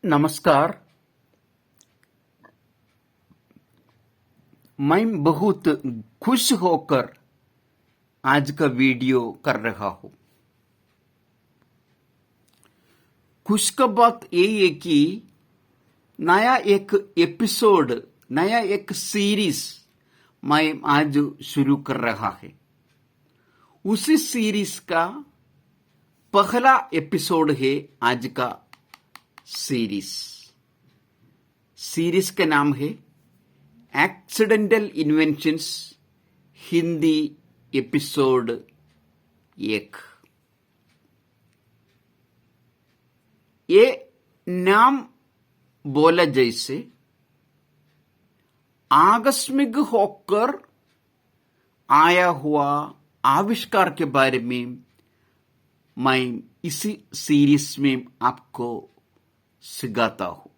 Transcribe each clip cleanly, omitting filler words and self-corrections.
नमस्कार। मैं बहुत खुश होकर आज का वीडियो कर रहा हूं। खुश का बात यही है कि नया एक एपिसोड, नया एक सीरीज मैं आज शुरू कर रहा है। उसी सीरीज का पहला एपिसोड है आज का सीरीज का नाम है एक्सीडेंटल इन्वेंशंस हिंदी एपिसोड 1। ये नाम बोला जैसे आकस्मिक होकर आया हुआ आविष्कार के बारे में मैं इसी सीरीज में आपको सिखाता हूं।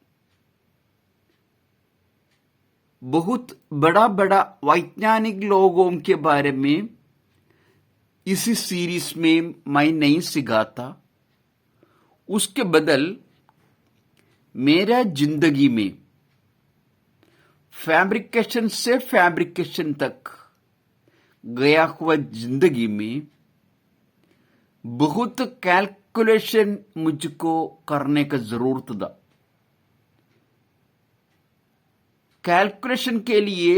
बहुत बड़ा बड़ा वैज्ञानिक लोगों के बारे में इसी सीरीज में मैं नहीं सिखाता। उसके बदल मेरा जिंदगी में फैब्रिकेशन से फैब्रिकेशन तक गया हुआ जिंदगी में बहुत कैलकुलेशन मुझको करने का जरूरत था। कैलकुलेशन के लिए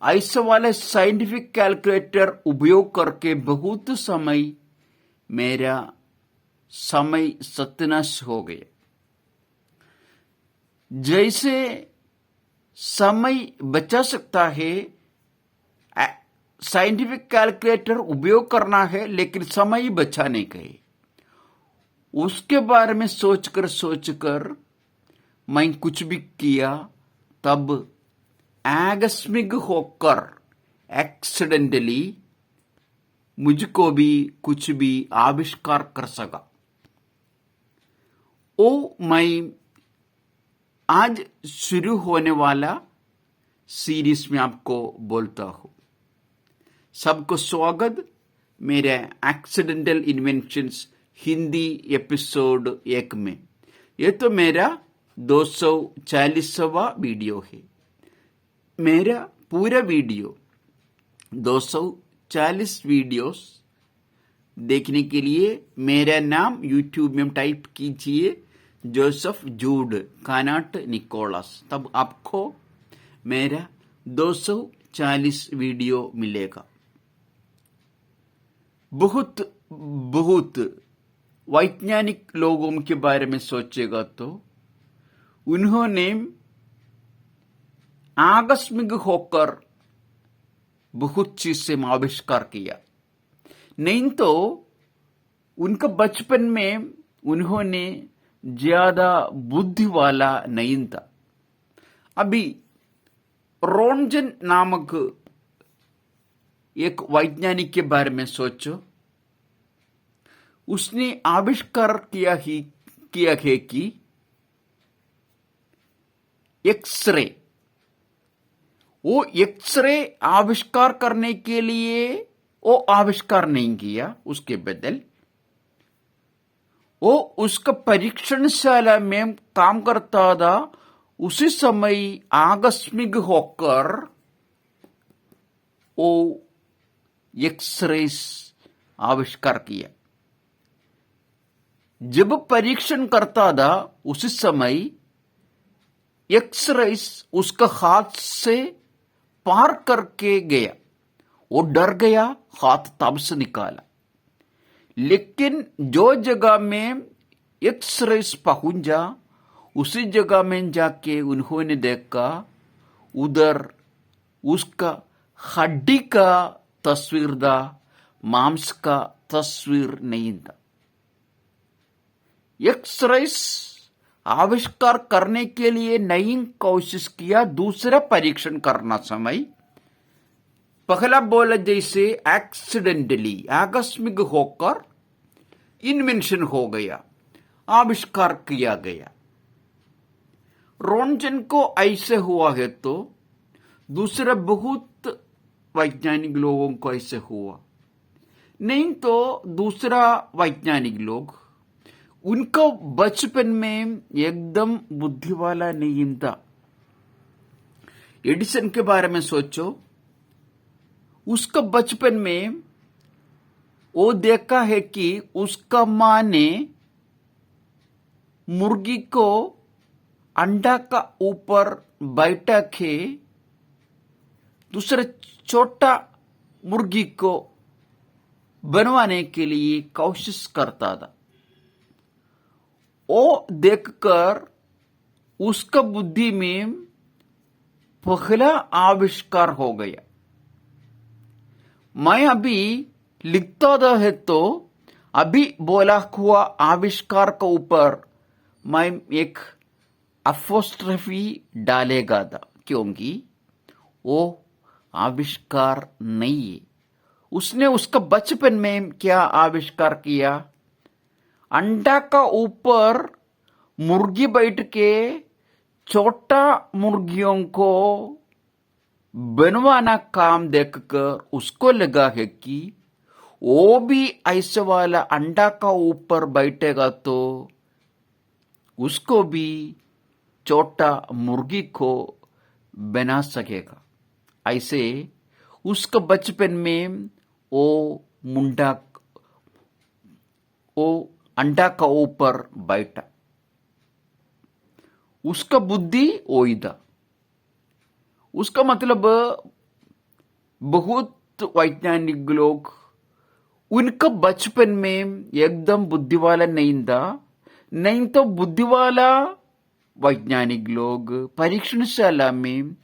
ऐसे वाले साइंटिफिक कैलकुलेटर उपयोग करके बहुत समय मेरा समय सत्यानाश हो गया। जैसे समय बचा सकता है, साइंटिफिक कैलकुलेटर उपयोग करना है लेकिन समय बचा नहीं गए। उसके बारे में सोचकर मैं कुछ भी किया, तब आकस्मिक होकर एक्सीडेंटली मुझको भी कुछ भी आविष्कार कर सका। मैं आज शुरू होने वाला सीरीज में आपको बोलता हूं। सबको स्वागत मेरे एक्सीडेंटल इन्वेंशंस हिंदी एपिसोड 1 में। ये तो मेरा 240वां वीडियो है। मेरा पूरा वीडियो 240 वीडियोस देखने के लिए मेरा नाम यूट्यूब में टाइप कीजिए जोसेफ जूड कानाट निकोलस, तब आपको मेरा 240 वीडियो मिलेगा। बहुत बहुत वैज्ञानिक लोगों के बारे में सोचेगा तो उन्होंने आकस्मिक होकर बहुत चीज से आविष्कार किया। नहीं तो उनका बचपन में उन्होंने ज्यादा बुद्धि वाला नहीं था। अभी रोन्टगन नामक एक वैज्ञानिक के बारे में सोचो। उसने आविष्कार किया है कि एक्सरे, वो एक्सरे आविष्कार करने के लिए वो आविष्कार नहीं किया, उसके बदल वो उसका परीक्षणशाला में काम करता था। उसी समय आकस्मिक होकर वो एक्सरे आविष्कार किया। जब परीक्षण करता था उसी समय एक्सरे उसका हाथ से पार करके गया। वो डर गया, हाथ तब से निकाला। लेकिन जो जगह में एक्सरे पहुंचा उसी जगह में जाके उन्होंने देखा उधर उसका हड्डी का तस्वीर था, मांस का तस्वीर नहीं था। एक्सरे आविष्कार करने के लिए नई कोशिश किया। दूसरा परीक्षण करना समय पहला बोला जैसे एक्सीडेंटली आकस्मिक होकर इन्वेंशन हो गया, आविष्कार किया गया। रोन्टगन को ऐसे हुआ है तो दूसरा बहुत वैज्ञानिक लोगों को ऐसे हुआ। नहीं तो दूसरा वैज्ञानिक लोग उनका बचपन में एकदम बुद्धि वाला नहीं था। एडिसन के बारे में सोचो, उसका बचपन में वो देखा है कि उसका माँ ने मुर्गी को अंडा का ऊपर बैठा के दूसरे छोटा मुर्गी को बनवाने के लिए कोशिश करता था। वो देखकर उसका बुद्धि में पहला आविष्कार हो गया। मैं अभी लिखता था है तो अभी बोला हुआ आविष्कार के ऊपर मैं एक अपोस्ट्रोफी डालेगा था, क्योंकि वो आविष्कार नहीं है। उसने उसका बचपन में क्या आविष्कार किया? अंडा का ऊपर मुर्गी बैठ के छोटा मुर्गियों को बनवाना काम देखकर उसको लगा है कि वो भी ऐसे वाला अंडा का ऊपर बैठेगा तो उसको भी छोटा मुर्गी को बना सकेगा। ऐसे उसका बचपन में वो मुंडा वो अंडा का ऊपर बैठा, उसका बुद्धि वही था। उसका मतलब बहुत वैज्ञानिक लोग उनका बचपन में एकदम बुद्धि वाला नहीं था, नहीं तो बुद्धि वाला वैज्ञानिक लोग परीक्षणशाला में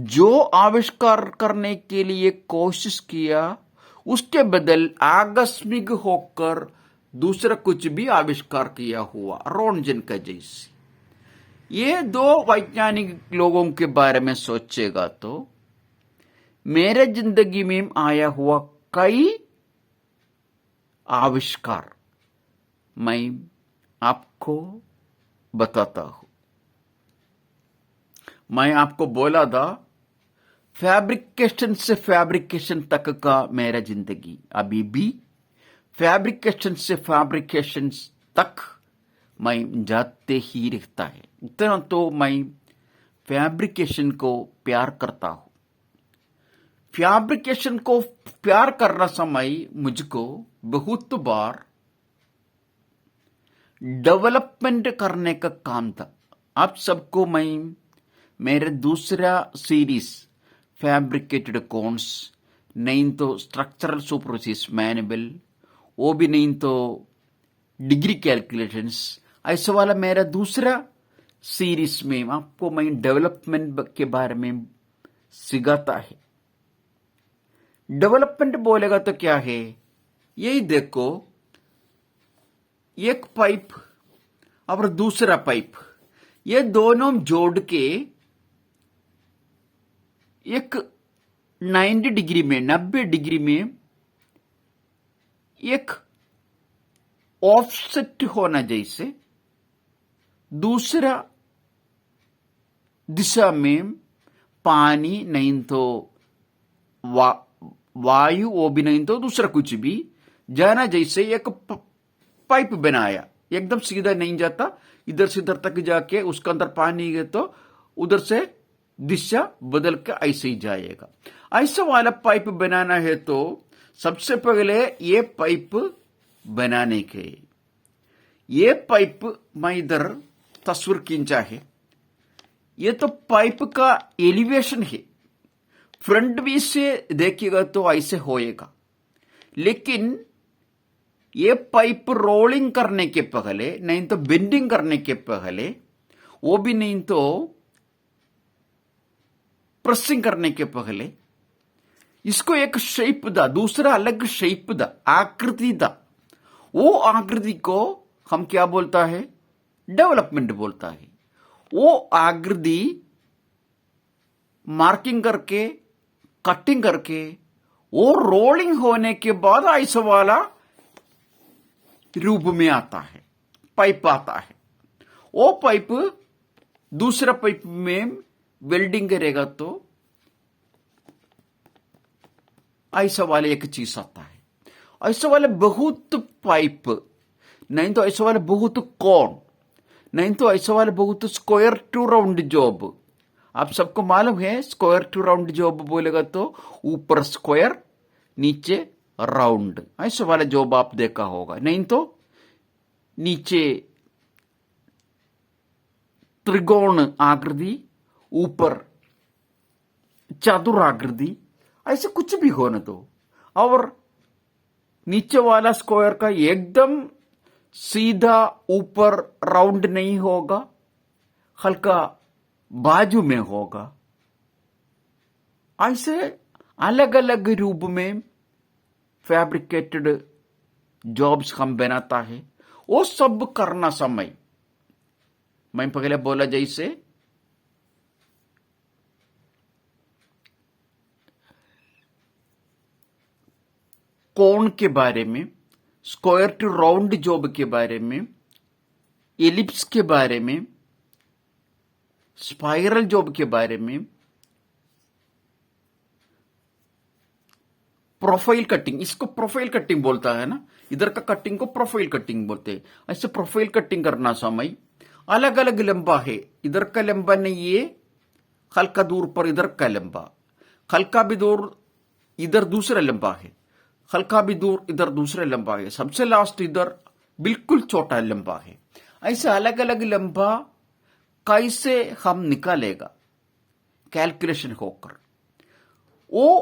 जो आविष्कार करने के लिए कोशिश किया उसके बदल आकस्मिक होकर दूसरा कुछ भी आविष्कार किया हुआ, रोंटगन का जैसे। ये दो वैज्ञानिक लोगों के बारे में सोचेगा तो मेरे जिंदगी में आया हुआ कई आविष्कार मैं आपको बताता हूं। मैं आपको बोला था फैब्रिकेशन से फैब्रिकेशन तक का मेरा जिंदगी अभी भी फैब्रिकेशन से फैब्रिकेशन तक मैं जाते ही रहता है। इतना तो मैं फैब्रिकेशन को प्यार करता हूं। फैब्रिकेशन को प्यार करना समय मुझको बहुत बार डेवलपमेंट करने का काम था। आप सबको मैं मेरे दूसरा सीरीज फैब्रिकेटेड कॉन्स, नहीं तो स्ट्रक्चरल सुपरवाइज मैनुअल, वो भी नहीं तो डिग्री कैलकुलेशंस, ऐसा वाला मेरा दूसरा सीरीज में आपको मैं डेवलपमेंट के बारे में सिखाता है। डेवलपमेंट बोलेगा तो क्या है? यही देखो, एक पाइप और दूसरा पाइप, ये दोनों जोड़ के एक 90 डिग्री में 90 डिग्री में एक ऑफसेट होना जैसे दूसरा दिशा में पानी नहीं तो वायु, वो भी नहीं तो दूसरा कुछ भी जाना जैसे एक पाइप बनाया। एकदम सीधा नहीं जाता, इधर से इधर तक जाके उसके अंदर पानी है तो उधर से दिशा बदल के ऐसे ही जाएगा। ऐसा वाला पाइप बनाना है तो सबसे पहले ये पाइप बनाने के, ये पाइप मैं इधर तस्वीर खींचा है। ये तो पाइप का एलिवेशन है, फ्रंट व्यू से देखिएगा तो ऐसे होएगा। लेकिन ये पाइप रोलिंग करने के पहले, नहीं तो बेंडिंग करने के पहले, वो भी नहीं तो प्रेसिंग करने के पहले इसको एक शेप दा, दूसरा अलग शेप दा, आकृति दा। वो आकृति को हम क्या बोलता है? डेवलपमेंट बोलता है। वो आकृति मार्किंग करके, कटिंग करके, वो रोलिंग होने के बाद ऐसा वाला रूप में आता है, पाइप आता है। वो पाइप दूसरा पाइप में वेल्डिंग करेगा तो ऐसा वाले एक चीज आता है। ऐसा वाले बहुत पाइप नहीं तो ऐसे वाले बहुत कोण, नहीं तो ऐसे वाले बहुत स्क्वायर टू राउंड जॉब। आप सबको मालूम है स्क्वायर टू राउंड जॉब बोलेगा तो ऊपर स्क्वायर नीचे राउंड, ऐसे वाले जॉब आप देखा होगा। नहीं तो नीचे त्रिकोण आकृति, ऊपर चतुराकृति, ऐसे कुछ भी हो न तो। और नीचे वाला स्क्वायर का एकदम सीधा ऊपर राउंड नहीं होगा, हल्का बाजू में होगा। ऐसे अलग अलग रूप में फैब्रिकेटेड जॉब्स हम बनाता है। वो सब करना समय मैं पहले बोला जैसे कोण के बारे में, स्क्वायर टू राउंड जॉब के बारे में, एलिप्स के बारे में, स्पाइरल जॉब के बारे में, प्रोफाइल कटिंग, इसको प्रोफाइल कटिंग बोलता है ना, इधर का कटिंग को प्रोफाइल कटिंग बोलते हैं। ऐसे प्रोफाइल कटिंग करना समय अलग अलग लंबा है, इधर का लंबा नहीं है, हल्का दूर पर इधर का लंबा, हल्का भी दूर इधर दूसरा लंबा है, हल्का भी दूर इधर दूसरा लंबा है, सबसे लास्ट इधर बिल्कुल छोटा लंबा है। ऐसे अलग अलग लंबा कैसे हम निकालेगा कैलकुलेशन होकर। वो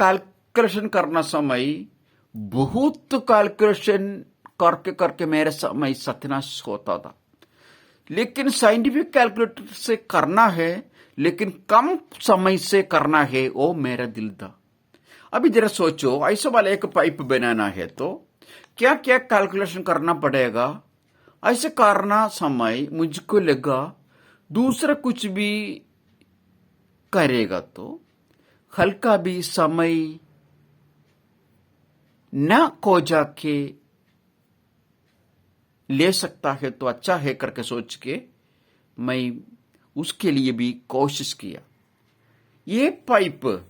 कैलकुलेशन करना समय बहुत कैलकुलेशन करके करके मेरे समय सत्यानाश होता था। लेकिन साइंटिफिक कैलकुलेटर से करना है, लेकिन कम समय से करना है, वो मेरा दिल था। अभी जरा सोचो, ऐसे वाला एक पाइप बनाना है तो क्या क्या कैलकुलेशन करना पड़ेगा। ऐसे करना समय मुझको लगा दूसरा कुछ भी करेगा तो हल्का भी समय न खो जाके ले सकता है तो अच्छा है करके सोच के मैं उसके लिए भी कोशिश किया। ये पाइप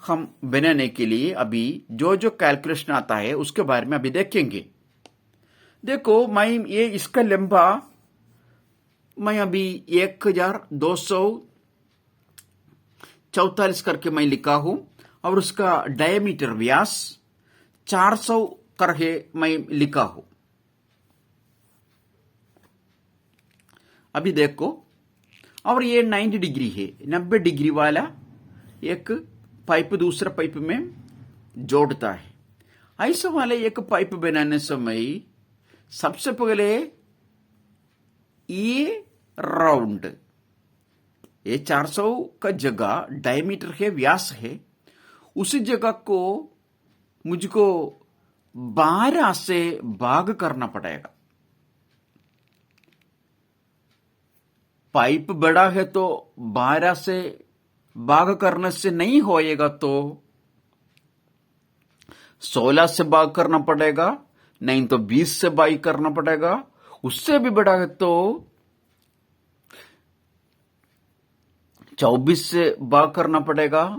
हम बनाने के लिए अभी जो जो कैलकुलेशन आता है उसके बारे में अभी देखेंगे। देखो मैं ये इसका लंबा मैं अभी 1244 करके मैं लिखा हूं, और उसका डायमीटर व्यास 400 करके मैं लिखा हूं। अभी देखो, और ये 90 डिग्री है, 90 डिग्री वाला एक पाइप दूसरा पाइप में जोड़ता है। ऐसा वाले एक पाइप बनाने समय सबसे पहले ये राउंड, ये 400 का जगह डायमीटर है, व्यास है, उसी जगह को मुझको 12 से भाग करना पड़ेगा। पाइप बड़ा है तो 12 से भाग करने से नहीं होएगा तो 16 से भाग करना पड़ेगा, नहीं तो 20 से भाग करना पड़ेगा। उससे भी बड़ा है तो 24 से भाग करना पड़ेगा,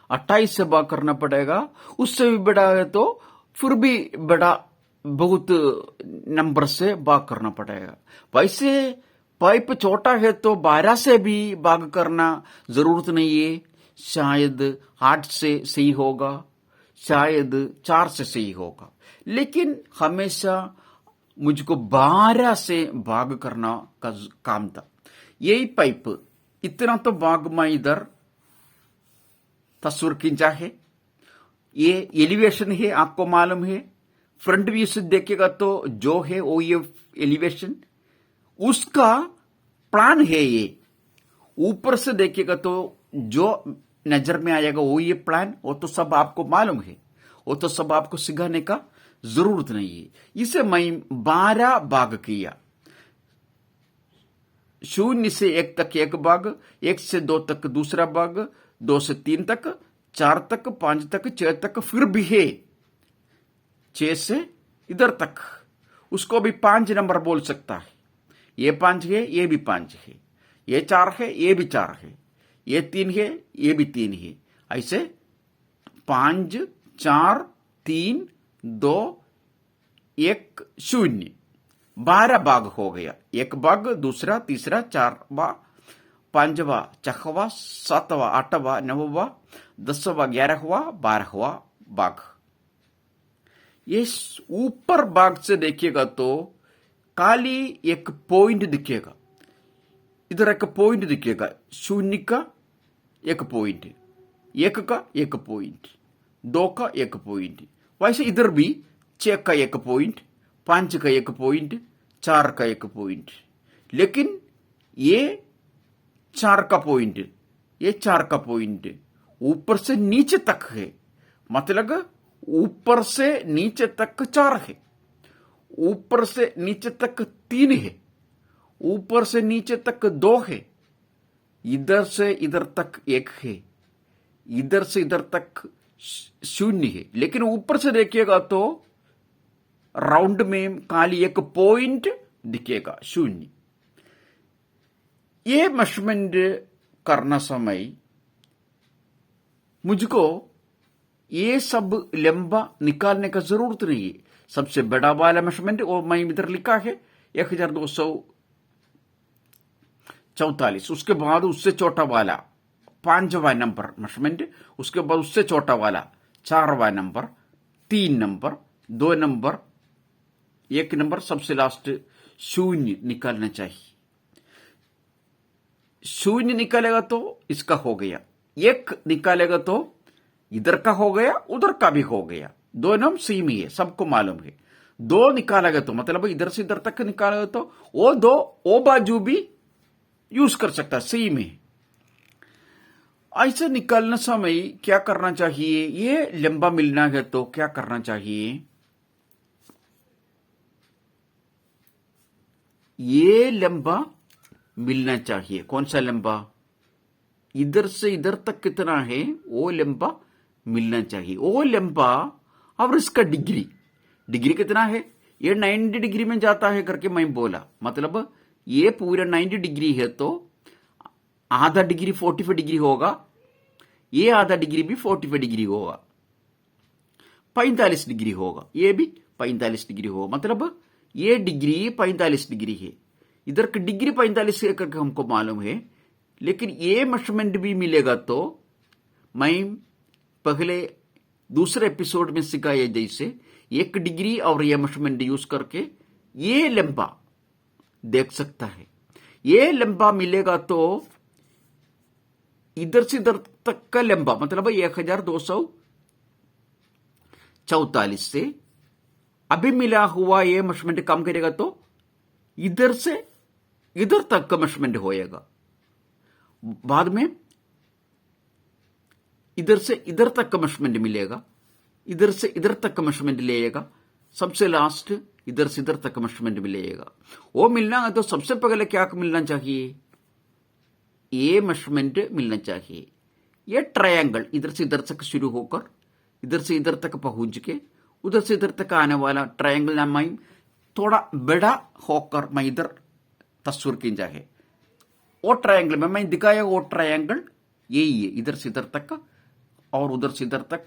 28 से भाग करना पड़ेगा। उससे भी बड़ा है तो फिर भी बड़ा बहुत नंबर से भाग करना पड़ेगा। वैसे पाइप छोटा है तो 12 से भी भाग करना जरूरत नहीं है, शायद 8 से सही होगा, शायद 4 से सही होगा, लेकिन हमेशा मुझको 12 से भाग करना का काम था। यही पाइप इतना तो भाग मैं इधर तस्वीर खींचा है। ये एलिवेशन है, आपको मालूम है। फ्रंट व्यू से देखेगा तो जो है वो ये एलिवेशन, उसका प्लान है। ये ऊपर से देखेगा तो जो नजर में आएगा वो ये प्लान, वो तो सब आपको मालूम है, वो तो सब आपको सिखाने का जरूरत नहीं है। इसे मैं 12 भाग किया। 0 से 1 तक एक भाग, 1 से 2 तक दूसरा भाग, 2 से 3 तक, 4 तक, 5 तक, 6 तक, फिर भी है 6 से इधर तक। उसको भी 5 नंबर बोल सकता है। ये 5 है, ये भी 5 है, ये 4 है, ये भी 4 है, ये 3 है, ये भी 3 है। ऐसे 5 4 3 2 एक शून्य, 12 भाग हो गया। एक भाग, दूसरा, तीसरा, 4वां, 5वां, 6वां, 7वां, 8वां, 9वां, 10वां, 11वां, 12वां भाग। ये ऊपर भाग से देखिएगा तो खाली एक पॉइंट दिखेगा, इधर एक पॉइंट दिखेगा, शून्य का एक पॉइंट, एक का एक पॉइंट, 2 का एक पॉइंट। वैसे इधर भी 6 का एक पॉइंट, 5 का एक पॉइंट, 4 का एक पॉइंट। लेकिन ये 4 का पॉइंट, ये 4 का पॉइंट ऊपर से नीचे तक है, मतलब ऊपर से नीचे तक 4 है, ऊपर से नीचे तक 3 है, ऊपर से नीचे तक 2 है, इधर से इधर तक 1 है, इधर से इधर तक 0 है। लेकिन ऊपर से देखिएगा तो राउंड में खाली एक पॉइंट दिखेगा, 0। ये मेजरमेंट करना समय मुझको ये सब लंबा निकालने का जरूरत नहीं है। सबसे बड़ा वाला मेजरमेंट वो मैं इधर लिखा है 1244, उसके बाद उससे छोटा वाला 5वां नंबर मेजरमेंट, उसके बाद उससे छोटा वाला 4वां नंबर, 3 नंबर, 2 नंबर, 1 नंबर, सबसे लास्ट 0 निकालना चाहिए। 0 निकालेगा तो इसका हो गया, 1 निकालेगा तो इधर का हो गया, उधर का भी हो गया, दोनों सेम ही है, सबको मालूम है। 2 निकालेगा तो मतलब इधर से इधर तक निकालेगा तो वो 2 ओ बाजू भी यूज कर सकता, सेम है। ऐसे निकालने समय क्या करना चाहिए, ये लंबा मिलना है तो क्या करना चाहिए, ये लंबा मिलना चाहिए। कौन सा लंबा, इधर से इधर तक कितना है वो लंबा मिलना चाहिए, वो लंबा। और इसका डिग्री, डिग्री कितना है, ये 90 डिग्री में जाता है करके मैं बोला, मतलब ये पूरा 90 डिग्री है तो आधा डिग्री 45 डिग्री होगा, ये आधा डिग्री भी 45 डिग्री होगा, 45 डिग्री होगा, ये भी 45 डिग्री होगा, मतलब ये डिग्री 45 डिग्री है। इधर की डिग्री 45 है करके हमको मालूम है। लेकिन ये मेजरमेंट भी मिलेगा तो मैं पहले दूसरे एपिसोड में सिखाया जैसे 1 डिग्री और ये मेजरमेंट यूज करके ये लंबा देख सकता है। ये लंबा मिलेगा तो इधर से इधर तक का लंबा, मतलब 1244 से अभी मिला हुआ ये मेजरमेंट कम करेगा तो इधर से इधर तक का मेजरमेंट होएगा, बाद में इधर से इधर तक का मेजरमेंट मिलेगा, इधर से इधर तक का मेजरमेंट लेगा, सबसे लास्ट इधर से इधर तक का मेजरमेंट मिलेगा। वो मिलना है तो सबसे पहले क्या मिलना चाहिए, ये मेजरमेंट मिलना चाहिए। ये ट्रायंगल इधर से इधर तक शुरू होकर इधर से इधर तक पहुंच के उधर से इधर तक आने वाला ट्रायंगल ना मैं थोड़ा बड़ा होकर मैं इधर तस्वीर खींचा है। वो ट्रायंगल में मैं दिखाया, वो ट्रायंगल यही है, इधर से इधर तक और उधर से इधर तक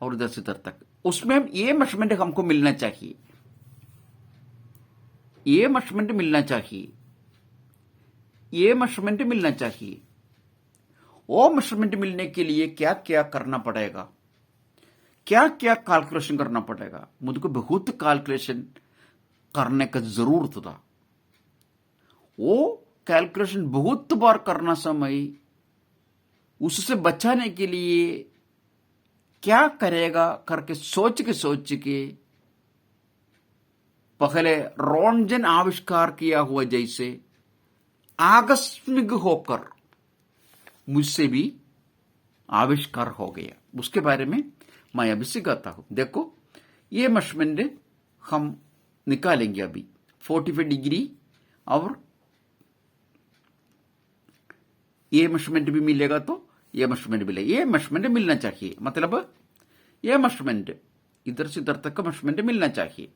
और इधर से इधर तक। उसमें ये मेजरमेंट हमको मिलना चाहिए, ये मेजरमेंट मिलना चाहिए, ये मेजरमेंट मिलना चाहिए। वो मेजरमेंट मिलने के लिए क्या क्या करना पड़ेगा, क्या क्या कैलकुलेशन करना पड़ेगा। मुझको बहुत कैलकुलेशन करने का जरूरत था। वो कैलकुलेशन बहुत बार करना समय उससे बचाने के लिए क्या करेगा करके सोच के पहले रोंटगेन आविष्कार किया हुआ जैसे आकस्मिक होकर मुझसे भी आविष्कार हो गया। उसके बारे में मैं अभी सिखाता हूं। देखो ये मेजरमेंट हम निकालेंगे अभी 45 डिग्री, और ये मेजरमेंट भी मिलेगा तो ये मेजरमेंट मिलेगा, ये मेजरमेंट मिलना चाहिए, मतलब ये मेजरमेंट इधर से इधर तक का मेजरमेंट मिलना चाहिए,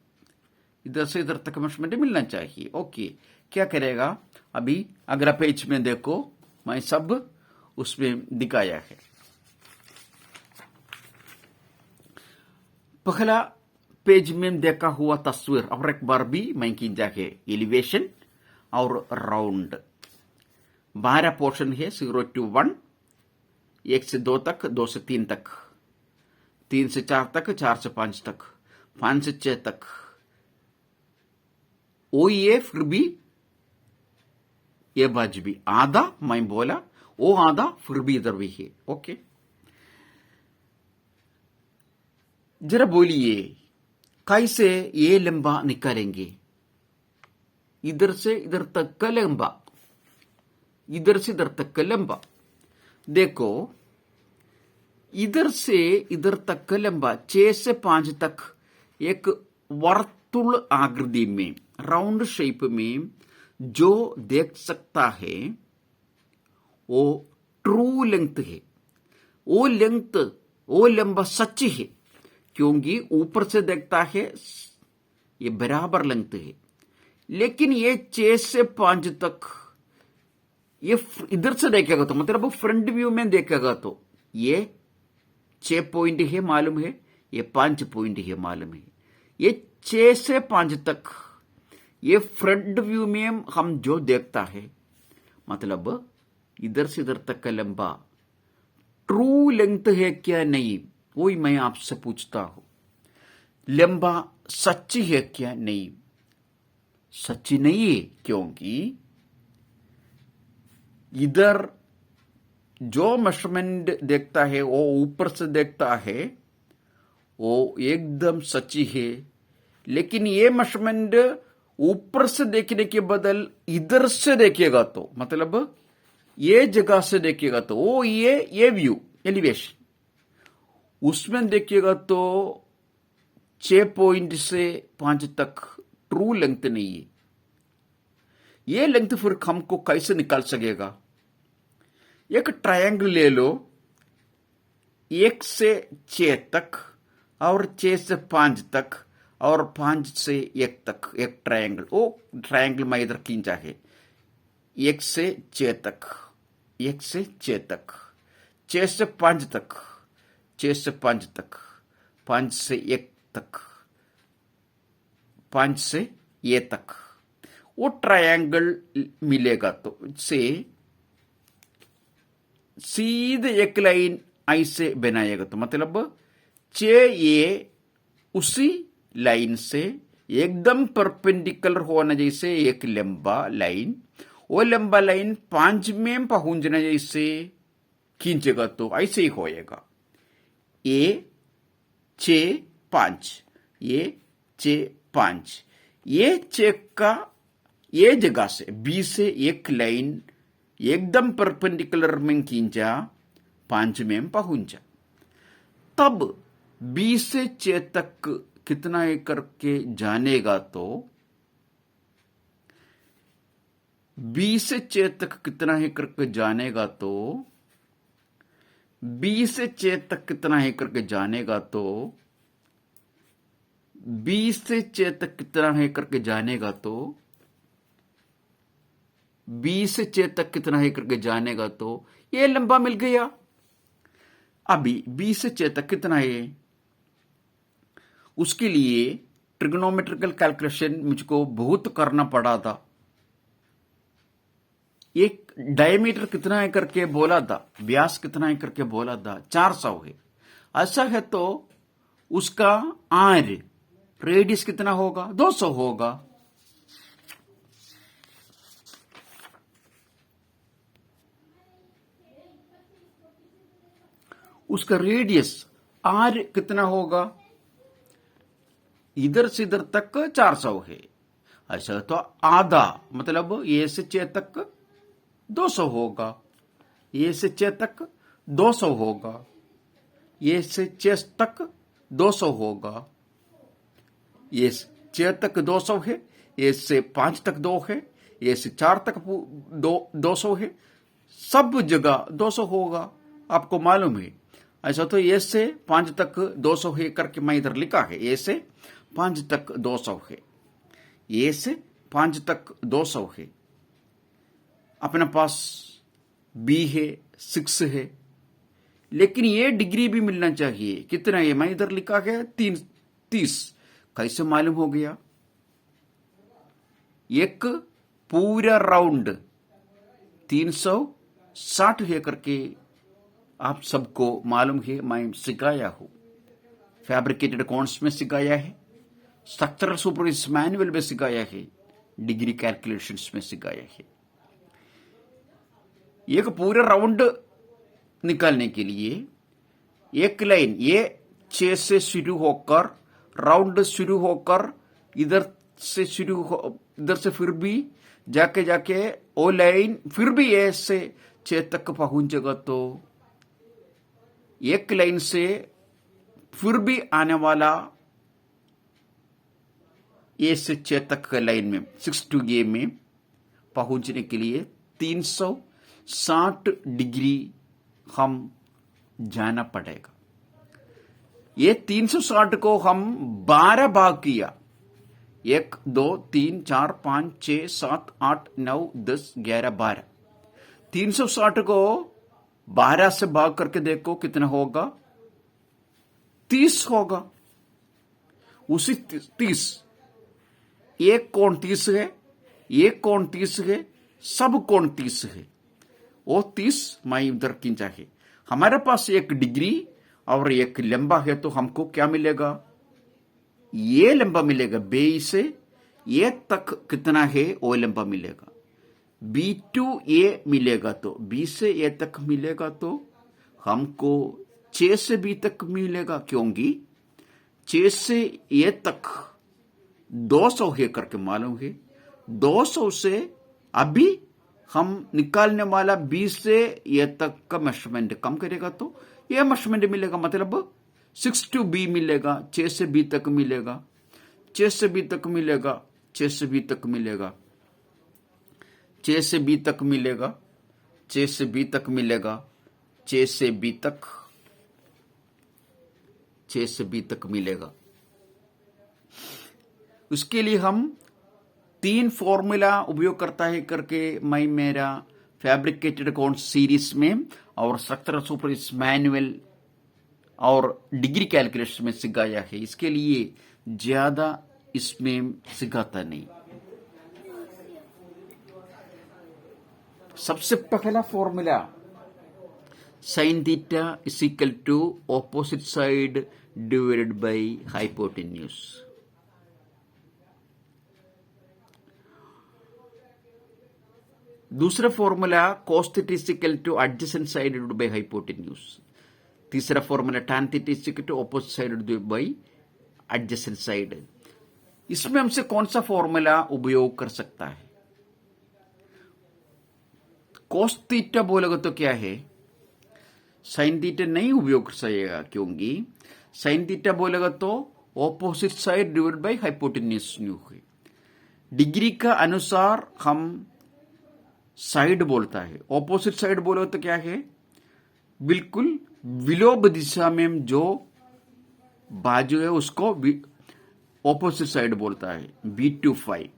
इधर से इधर तक मेजरमेंट मिलना चाहिए। ओके, क्या करेगा अभी अगला पेज में देखो, मैं सब उसमें दिखाया है। पहला पेज में देखा हुआ तस्वीर और एक बार भी मैं खींचा है। एलिवेशन और राउंड 12 पोर्शन है, 0 to 1, 1 से 2 तक, 2 से 3 तक, 3 से 4 तक, 4 से 5 तक, 5 से 6 तक। ओ ये फिर भी ये बाज भी आधा मैं बोला, वो आधा फिर भी इधर भी है। ओके, जरा बोलिए कैसे ये लंबा निकालेंगे? इधर से इधर तक का लंबा, इधर से इधर तक का लंबा। देखो, इधर से इधर तक का लंबा 6 से 5 तक एक वर्तुल आकृति में, राउंड शेप में जो देख सकता है वो ट्रू लेंथ है। वो लेंथ, वो लंबा सच है, क्योंकि ऊपर से देखता है ये बराबर लेंथ है। लेकिन ये 6 से 5 तक, ये इधर से देखेगा तो मतलब फ्रंट व्यू में देखेगा तो ये 6 पॉइंट है मालूम है, ये 5 पॉइंट है मालूम है। ये 6 से 5 तक ये फ्रंट व्यू में हम जो देखता है, मतलब इधर से इधर तक का लंबा ट्रू लेंथ है क्या नहीं, वही मैं आपसे पूछता हूं। लंबा सच है क्या नहीं? सच नहीं है, क्योंकि इधर जो मेजरमेंट देखता है वो ऊपर से देखता है, वो एकदम सच्ची है। लेकिन ये मेजरमेंट ऊपर से देखने के बदल इधर से देखेगा तो, मतलब ये जगह से देखेगा तो वो ये व्यू एलिवेशन, उसमें देखिएगा तो 6 पॉइंट से 5 तक ट्रू लेंथ नहीं है। ये लेंथ फिर हमको कैसे निकाल सकेगा? एक ट्रायंगल ले लो, 1 से 6 तक और 6 से 5 तक और 5 से 1 तक एक ट्रायंगल। वो ट्रायंगल मैं इधर खींचा है, 1 से 6 तक, 1 से 6 तक, 6 से 5 तक, 6 से 5 तक, 5 से 1 तक, 5 से ये तक। वो ट्रायंगल मिलेगा तो से सीधे एक लाइन ऐसे बनाएगा तो मतलब 6A उसी लाइन से एकदम परपेंडिकुलर होना जैसे एक लंबा लाइन, वो लंबा लाइन 5 में पहुंचना जैसे खींचेगा तो ऐसे ही होएगा। ये 6 5, ये 6 5, ये 6 का ये जगह से B से एक लाइन एकदम परपेंडिकुलर में खींचा, 5 में पहुंचा। तब B से 6 तक कितना एक करके जानेगा तो B से 6 तक कितना है करके जानेगा तो B से 6 तक कितना है करके जानेगा तो B से 6 तक कितना है करके जानेगा तो B से 6 तक कितना है करके जानेगा तो ये लंबा मिल गया। अभी B से 6 तक कितना है, उसके लिए ट्रिग्नोमेट्रिकल कैलकुलेशन मुझको बहुत करना पड़ा था। एक डायमीटर कितना है करके बोला था, व्यास कितना है करके बोला था, 400 है। ऐसा है तो उसका आर रेडियस कितना होगा, 200 होगा। उसका रेडियस आर कितना होगा, इधर से इधर तक 400 है। ऐसा तो आधा मतलब ए से 6 तक 200 होगा, ए से 6 तक 200 होगा, ए से 6 तक 200 होगा, ए से 6 तक 200 है, ए से 5 तक 2 है, ए से 4 तक 200 है, सब जगह 200 होगा, आपको मालूम है। ऐसा तो ए से 5 तक 200 है करके मैं इधर लिखा है, ए से 5 तक 200 है, ए से 5 तक 200 है। अपने पास बी है 6 है, लेकिन ये डिग्री भी मिलना चाहिए। कितना है, मैं इधर लिखा है 30, कैसे मालूम हो गया? एक पूरा राउंड 360 है करके आप सबको मालूम है, मैं सिखाया हूं। फैब्रिकेटेड कॉन्स में सिखाया है, स्ट्रक्चरल सुपरवाइजर मैनुअल में सिखाया है, डिग्री कैलकुलेशंस में सिखाया है। एक पूरा राउंड निकालने के लिए एक लाइन ये 6 से शुरू होकर राउंड शुरू होकर इधर से फिर भी जाके जाके वो लाइन फिर भी ए से 6 तक पहुंचेगा, तो एक लाइन से फिर भी आने वाला ए से 6 तक का लाइन में 6 to ए में पहुंचने के लिए 360 डिग्री हम जाना पड़ेगा। ये 360 को हम 12 भाग किया, 1 2 3 4 5 6 7 8 9 10 11 12। 360 को 12 से भाग करके देखो कितना होगा, 30 होगा। उसी 30, एक कोण 30 है, एक कोण 30 है, सब कोण 30 है। वो 30 मैं इधर खींचा है। हमारे पास एक डिग्री और एक लंबा है, तो हमको क्या मिलेगा? ये लंबा मिलेगा। बी से ए तक कितना है वो लंबा मिलेगा। बी टू ए मिलेगा, तो बी से ए तक मिलेगा, तो हमको 6 से बी तक मिलेगा, क्योंकि 6 से ए तक 200 है करके मालूम है। 200 से अभी हम निकालने वाला 20 से ए तक का मेजरमेंट कम करेगा, तो ये मेजरमेंट मिलेगा, मतलब 6 to B मिलेगा, 6 से B तक मिलेगा, 6 से B तक मिलेगा, 6 से B तक मिलेगा, 6 से B तक मिलेगा, 6 से B तक मिलेगा, 6 से B तक, 6 से B तक मिलेगा। उसके लिए हम 3 फॉर्मूला उपयोग करता है करके मैं मेरा फैब्रिकेटेड अकाउंट सीरीज में और स्ट्रक्चरल सुपरवाइजर मैनुअल और डिग्री कैलकुलेशन में सिखाया है। इसके लिए ज्यादा इसमें सिखाता नहीं। सबसे पहला formula sin theta is equal to opposite side divided by hypotenuse। दूसरा formula cos theta is equal to adjacent side divided by hypotenuse। तीसरा formula tan theta is equal to opposite side divided by adjacent side। इसमें हमसे कौन सा formula उपयोग कर सकता है? cos theta बोलेगा तो क्या है? sin theta नहीं उपयोग कर सकेगा, क्योंकि sin theta बोलेगा तो opposite side divided by hypotenuse new है। डिग्री का अनुसार हम साइड बोलता है, ऑपोजिट साइड बोलेगा तो क्या है? बिल्कुल विलोम दिशा में जो बाजू है उसको ऑपोजिट साइड बोलता है, B25।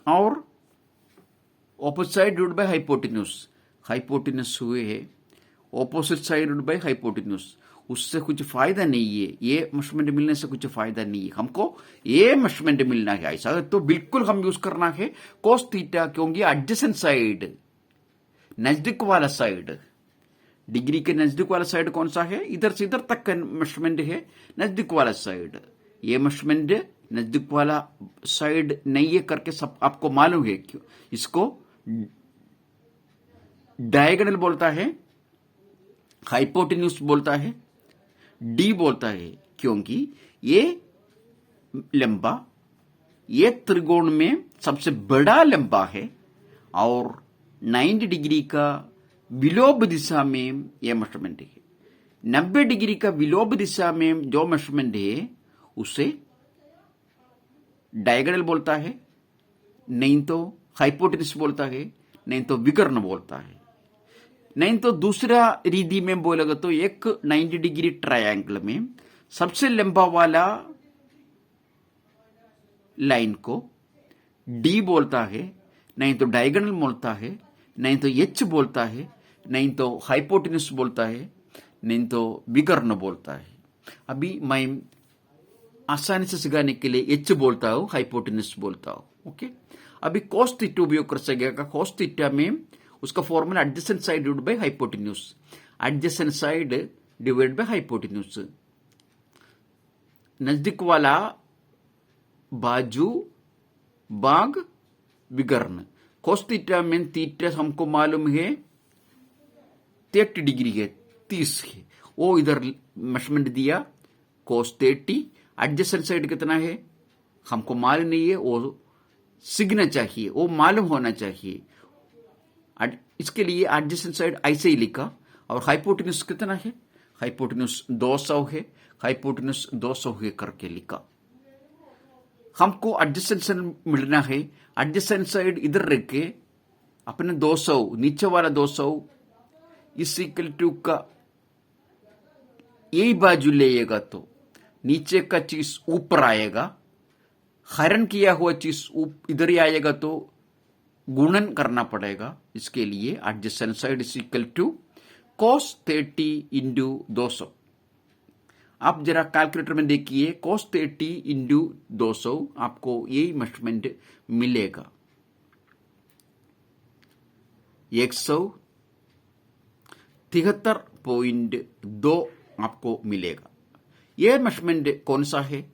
और opposite side divided by hypotenuse, hypotenuse हुए है opposite side divided by hypotenuse, उससे कुछ फायदा नहीं है। ये मेजरमेंट मिलने से कुछ फायदा नहीं है, हमको ये मेजरमेंट मिलना है। ऐसा तो बिल्कुल हम यूज करना है cos थीटा, क्योंकि एडजेसेंट साइड, नजदीक वाला साइड, डिग्री के नजदीक वाला साइड कौन सा है? इधर से इधर तक का मेजरमेंट है नजदीक वाला साइड। ये मेजरमेंट नजदीक वाला साइड नहीं है करके सब आपको मालूम है। क्यों? इसको डायगोनल बोलता है, हाइपोटेन्यूज बोलता है, डी बोलता है, क्योंकि ये लंबा ये त्रिकोण में सबसे बड़ा लंबा है और 90 डिग्री का विलोम दिशा में यह मेजरमेंट है। 90 डिग्री का विलोम दिशा में जो मेजरमेंट है उसे डायगोनल बोलता है, नहीं तो हाइपोटेन्यूज बोलता है, नहीं तो विकर्ण बोलता है। नहीं तो दूसरा रीति में बोलेगा तो एक 90 डिग्री ट्रायंगल में सबसे लंबा वाला लाइन को डी बोलता है, नहीं तो डायगोनल बोलता है, नहीं तो एच बोलता है, नहीं तो हाइपोटेन्यूज बोलता है, नहीं तो विकर्ण बोलता है। अभी मैं आसानी से सिखाने के लिए एच बोलता हूं, हाइपोटेन्यूस बोलता हूं. ओके, अभी cos थीटा उपयोग कर सकेगा. cos थीटा में उसका formula adjacent side divide by hypotenuse. Adjacent side divide by hypotenuse. नजदीक वाला बाजू भाग विकर्ण. cos थीटा में थीटा हमको मालूम है 30 डिग्री है, 30 है. वो इधर मेजरमेंट दिया cos 30. एडजेसेंट साइड कितना है हमको मालूम नहीं है, वो सीखना चाहिए, वो मालूम होना चाहिए. इसके लिए एडजेसेंट साइड ऐसे ही लिखा. और हाइपोटेन्यूस कितना है, हाइपोटेन्यूस 200 है, हाइपोटेन्यूस 200 है करके लिखा. हमको एडजेसेंट साइड मिलना है. एडजेसेंट साइड इधर रख के अपने 200 नीचे वाला 200 इस इक्वल टू का यही बाजू लेगा तो नीचे का चीज ऊपर आएगा, हरण किया हुआ चीज इधर ही आएगा तो गुणन करना पड़ेगा. इसके लिए adjacent side is equal to cos 30 into 200. आप जरा कैलकुलेटर में देखिए cos 30 इंटू 200 आपको यही मेजरमेंट मिलेगा. 173.2 आपको मिलेगा. यह मेजरमेंट कौन सा है,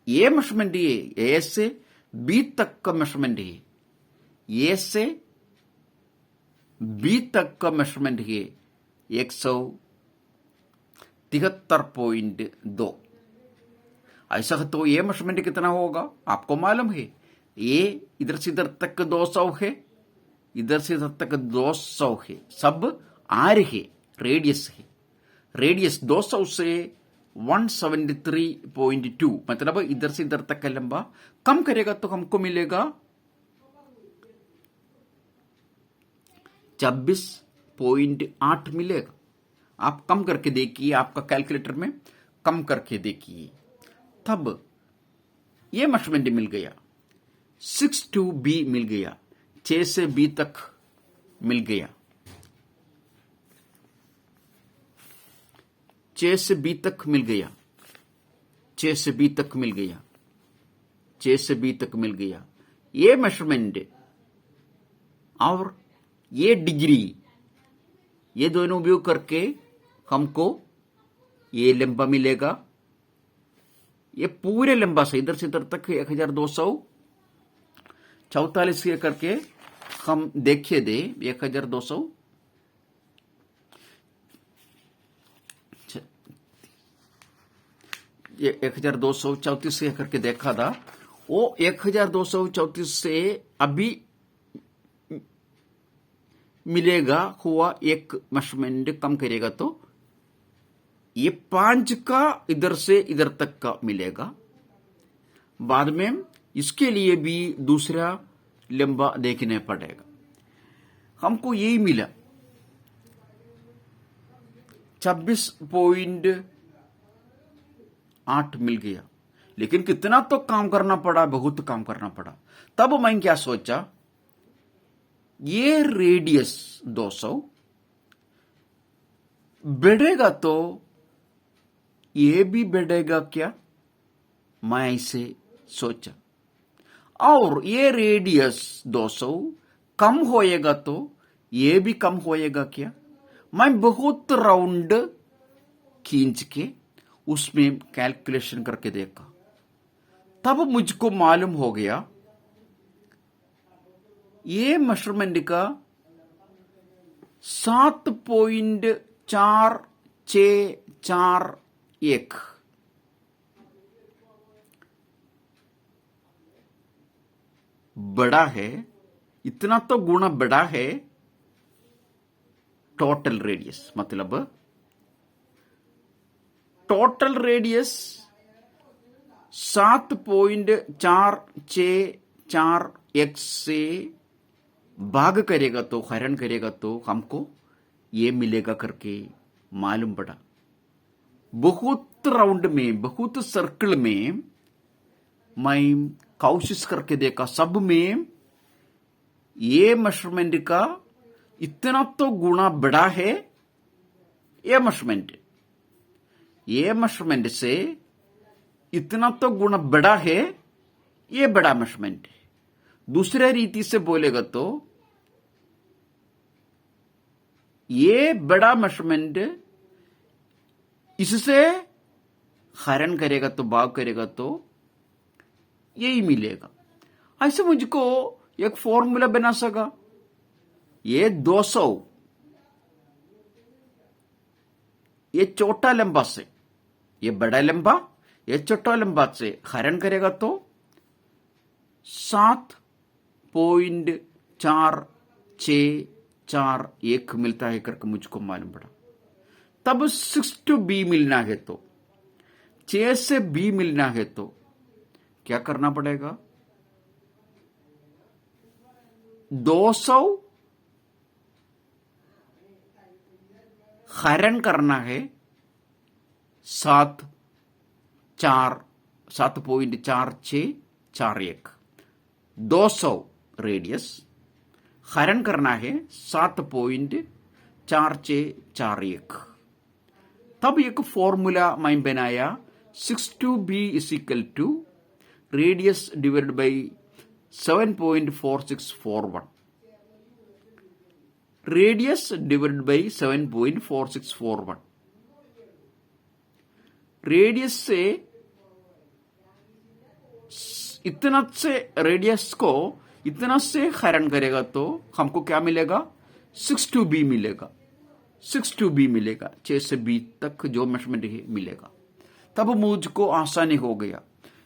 ये मेजरमेंट ये ए से बी तक का मेजरमेंट है. ए से बी तक का मेजरमेंट है 173.2. ऐसा तो ये मेजरमेंट कितना होगा आपको मालूम है. ये इधर से इधर तक 200 है, इधर से इधर तक 200 है, सब आर है, रेडियस है. रेडियस 200 से 173.2 मतलब इधर से इधर तक का लंबा कम करेगा तो हमको मिलेगा 26.8 मिलेगा. आप कम करके देखिए, आपका कैलकुलेटर में कम करके देखिए, तब ये मेजरमेंट मिल गया. 6 to B मिल गया, 6 से B तक मिल गया, 6 से B तक मिल गया, 6 से B तक मिल गया, 6 से B तक मिल गया. ये मेजरमेंट और ये डिग्री, ये दोनों उपयोग करके हमको ये लंबा मिलेगा. ये पूरे लंबा से इधर तक 1244 करके हम देखिए दे. 1200 ये 1234 से करके देखा था. वो 1234 से अभी मिलेगा हुआ एक मेजरमेंट कम करेगा तो ये 5 का इधर से इधर तक का मिलेगा. बाद में इसके लिए भी दूसरा लंबा देखने पड़ेगा. हमको यही मिला 26.8 मिल गया. लेकिन कितना तो काम करना पड़ा, बहुत काम करना पड़ा. तब मैं क्या सोचा, ये रेडियस 200 बढ़ेगा तो ये भी बढ़ेगा क्या, मैं ऐसे सोचा. और ये रेडियस 200 कम होएगा तो ये भी कम होएगा क्या. मैं बहुत राउंड खींच के उसमें कैलकुलेशन करके देखा, तब मुझको मालूम हो गया ये मेजरमेंट का 7.4641 बड़ा है. इतना तो गुना बड़ा है टोटल रेडियस. मतलब टोटल रेडियस 7.464 से भाग करेगा तो, हरण करेगा तो हमको ये मिलेगा करके मालूम पड़ा. बहुत राउंड में, बहुत सर्कल में मैं कोशिश करके देखा, सब में ये मेजरमेंट का इतना तो गुना बड़ा है ये मेजरमेंट. ये मेजरमेंट से इतना तो गुना बड़ा है, ये बड़ा मेजरमेंट है। दूसरे रीति से बोलेगा तो ये बड़ा मेजरमेंट इससे हरण करेगा तो भाग करेगा तो यही मिलेगा। ऐसे मुझको एक फॉर्मूला बना सका। ये 200 ये छोटा लंबा से, ये बड़ा लंबा ये छोटा लंबा से हरण करेगा तो 7.4641 मिलता है करके मुझको मालूम पड़ा। तब 6 to B मिलना है तो 6 से B मिलना है तो क्या करना पड़ेगा? 200 हरण करना है 7.4641। 200 रेडियस हरण करना है 7.4641। तब एक फॉर्मूला मैं बनाया 6 to B is equal to radius divided by 7.4641। Radius divided by 7.4641। Radius से इतना से रेडियस को इतना से हरण करेगा तो हमको क्या मिलेगा? 6 to B मिलेगा। 6 to B मिलेगा, 6 से B तक जो मेजरमेंट है मिलेगा। तब मुझको आसानी हो गया।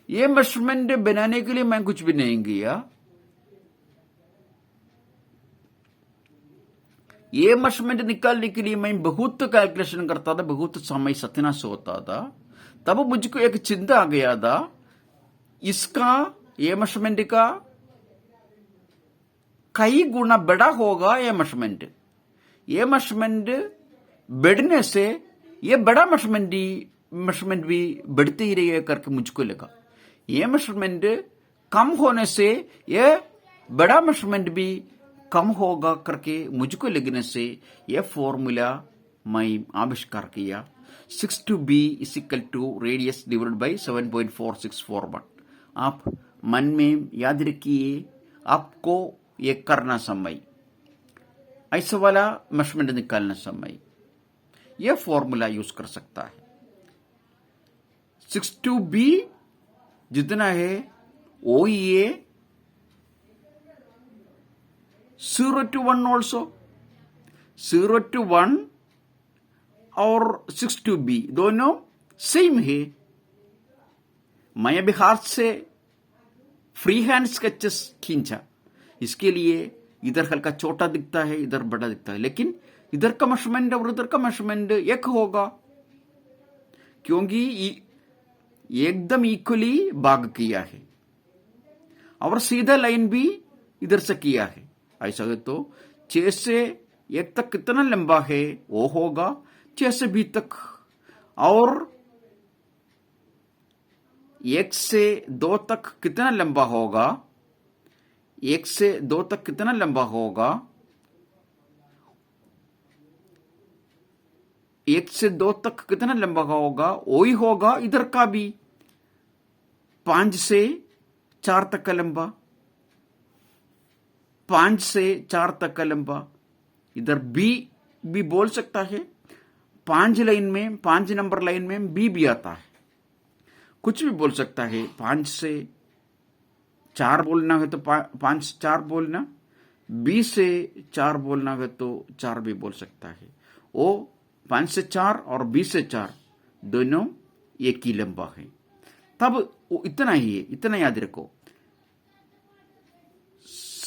ये मेजरमेंट बनाने के लिए मैं कुछ भी नहीं किया। ये मेजरमेंट निकालने के लिए मैं बहुत कैलकुलेशन करता था, बहुत समय सत्यानाश होता था। तब मुझको एक चिंता आ गया था, इसका ये मेजरमेंट का कई गुना बड़ा होगा ये मेजरमेंट। ये मेजरमेंट बढ़ने से ये बड़ा मेजरमेंट भी बढ़ते ही रहेगा करके मुझको लगा। ये मेजरमेंट कम होने से ये बड़ा मेजरमेंट भी कम होगा करके मुझको लगने से ये फॉर्मूला मैं आविष्कार किया। 6 to B is equal to radius divided by 7.4641। आप मन में याद रखिए, आपको ये करना समय, ऐसा वाला मेजरमेंट निकालना समय ये फॉर्मूला यूज कर सकता है। 6 to B जितना है वो ये 0 to 1 ऑल्सो, 0 to 1 और 6 to B दोनों सेम है। मैं अभी हाथ से फ्री हैंड स्केचेस खींचा, इसके लिए इधर हल्का छोटा दिखता है, इधर बड़ा दिखता है, लेकिन इधर का मेजरमेंट और इधर का मेजरमेंट एक होगा क्योंकि एकदम इक्वली भाग किया है और सीधा लाइन भी इधर से किया है। ऐसा है तो 6 से 1 तक कितना लंबा है वो होगा 6 से B तक, और 1 से 2 तक कितना लंबा होगा, 1 से 2 तक कितना लंबा होगा, 1 से 2 तक कितना लंबा होगा वही होगा इधर का भी। 5 से 4 तक का लंबा, 5 से 4 तक का लंबा, इधर B भी बोल सकता है। 5 लाइन में, 5 नंबर लाइन में B भी आता है, कुछ भी बोल सकता है। 5 से 4 बोलना है तो 5 से 4 बोलना, B से 4 बोलना है तो 4 भी बोल सकता है। वो 5 से 4 और B से 4 दोनों एक ही लंबा है। तब वो इतना ही है, इतना याद रखो।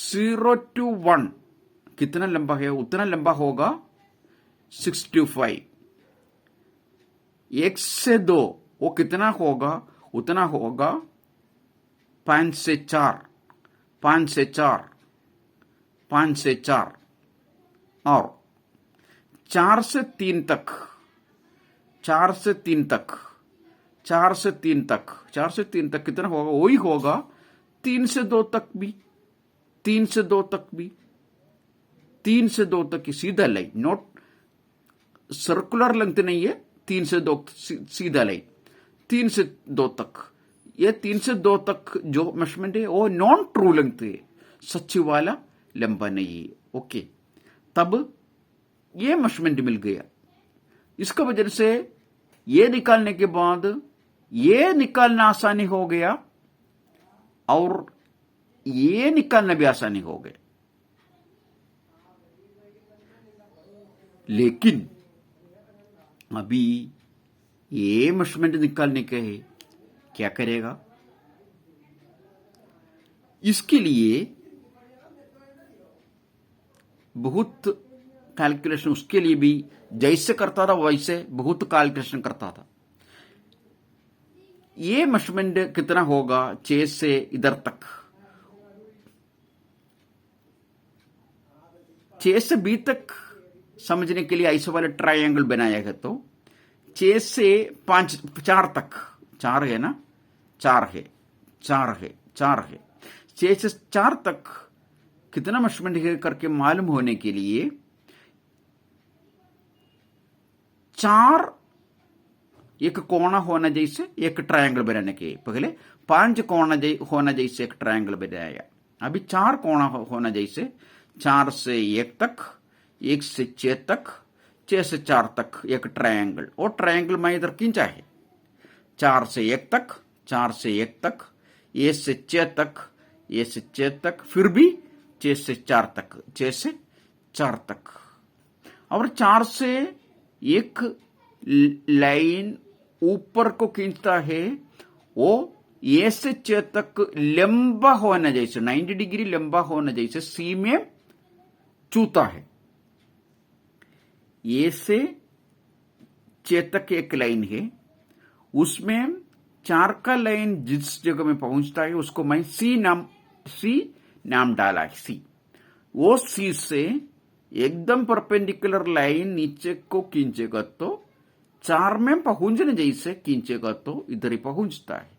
0 to 1 कितना लंबा है उतना लंबा होगा 6 to 5। 1 से 2 वो कितना होगा उतना होगा 5 से 4, 5 से 4, 5 से 4, और 4 से 3 तक, 4 से 3 तक, 4 से 3 तक, 4 से 3 तक कितना होगा वही होगा 3 से 2 तक भी, 3 से 2 तक भी, 3 से 2 तक की सीधा लाइन, नोट सर्कुलर लेंथ नहीं है, 3 से 2 सीधा लाइन, 3 से 2 तक, ये 3 से 2 तक जो मेजरमेंट है वो नॉन ट्रू लेंथ है, सच वाला लंबा नहीं है। ओके, तब ये मेजरमेंट मिल गया। इसका वजह से ये निकालने के बाद ये निकालना आसानी हो गया और ये निकालना भी आसानी हो गया। लेकिन अभी ये मेजरमेंट निकालने के है, क्या करेगा? इसके लिए बहुत कैलकुलेशन, उसके लिए भी जैसे करता था वैसे बहुत कैलकुलेशन करता था। ये मेजरमेंट कितना होगा 6 से इधर तक, 6 से बी तक समझने के लिए ऐसे वाला ट्रायंगल बनाया है। तो 6 से 4 तक, 4 है ना, 4 है, 4 है, 4 है, 6 से 4 तक कितना मेजरमेंट है करके मालूम होने के लिए 4 एक कोना होना जैसे एक ट्रायंगल बनाने के पहले 5 कोना होना जैसे एक ट्रायंगल बनाया। अभी 4 कोना होना जैसे 4 से 1 तक, 1 से 6 तक, 6 से 4 तक एक ट्रायंगल। और ट्रायंगल मैं इधर खींचा है 4 से 1 तक, 4 से 1 तक, 1 से 6 तक, 1 से 6 तक, फिर भी 6 से 4 तक, 6 से 4 तक। और 4 से एक लाइन ऊपर को खींचता है, वो 1 से 6 तक लंबा होना जैसे 90 डिग्री लंबा होना जैसे सी में चूता है। 1 से 6 तक एक लाइन है, उसमें 4 का लाइन जिस जगह में पहुंचता है उसको मैं सी नाम डाला है, सी। वो सी से एकदम परपेंडिकुलर लाइन नीचे को खींचेगा तो 4 में पहुंचने जैसे खींचेगा तो इधर ही पहुंचता है।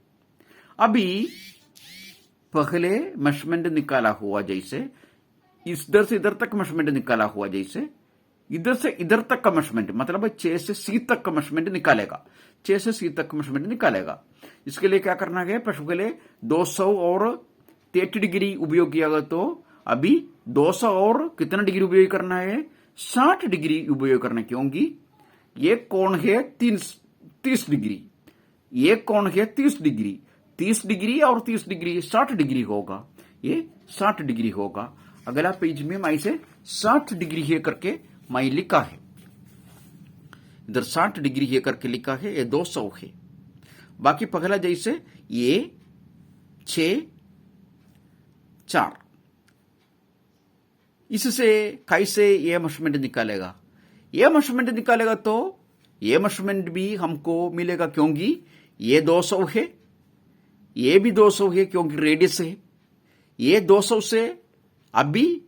अभी पहले मेजरमेंट निकाला हुआ जैसे इधर से इधर तक मेजरमेंट निकाला हुआ जैसे इधर से इधर तक का मेजरमेंट, मतलब 6 से सी तक का मेजरमेंट निकालेगा, 6 से सी तक मेजरमेंट निकालेगा। इसके लिए क्या करना है? पहले 200 और 30 डिग्री उपयोग किया गया, तो अभी 200 और कितना डिग्री उपयोग करना है? 60 डिग्री उपयोग करना है, क्योंकि ये कोण है 30 डिग्री, ये कोण है 30 डिग्री, 30 डिग्री और 30 डिग्री 60 डिग्री होगा, ये 60 डिग्री होगा। अगला पेज में मैं इसे 60 डिग्री है करके मैं लिखा है, इधर 60 डिग्री है करके लिखा है, ये 200 है। बाकी पहला जैसे ये 6 4, इससे कैसे ये मेजरमेंट निकालेगा? ये मेजरमेंट निकालेगा तो ये मेजरमेंट भी हमको मिलेगा, क्योंकि ये 200 है, ये भी 200 है क्योंकि रेडियस है। ये 200 से अभी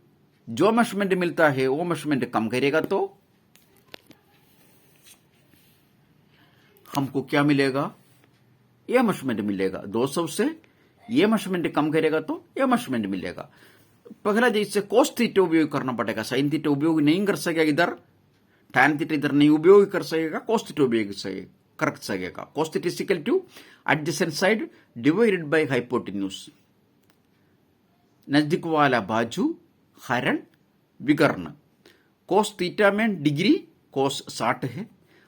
जो मेजरमेंट मिलता है वो मेजरमेंट कम करेगा तो हमको क्या मिलेगा? ये मेजरमेंट मिलेगा। 200 से ये मेजरमेंट कम करेगा तो ये मेजरमेंट मिलेगा। पहला जैसे कोस थीटा उपयोग करना पड़ेगा, साइन थीटा उपयोग नहीं कर सकेगा, इधर टैन थीटा इधर नहीं उपयोग कर सकेगा, कोस थीटा उपयोग कर सकेगा। Cos theta is equal two adjacent side divided by hypotenuse, नजदीक वाला बाजू हरण विकर्ण। कोस थीटा में डिग्री कोस 60 है,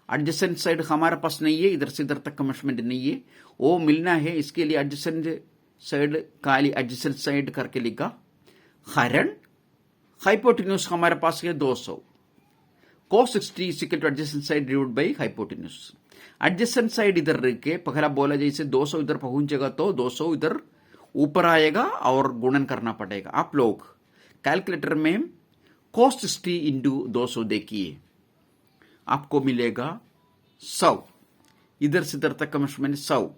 एडजेसेंट साइड हमारे पास नहीं है, इधर से इधर तक का मेजरमेंट नहीं है, वो मिलना है। इसके लिए एडजेसेंट साइड खाली एडजेसेंट साइड करके लिखा, हरण हाइपोटेन्यूज हमारे पास है 200, cos 60 is equal to adjacent side divided by hypotenuse। Adjacent side इधर रख के पहला बोला जैसे 200 इधर पहुंचेगा तो 200 इधर ऊपर आएगा और गुणन करना पड़ेगा। आप लोग कैलकुलेटर में cos 60 इंटू 200 देखिए, आपको मिलेगा 100, इधर से इधर तक का मेजरमेंट 100।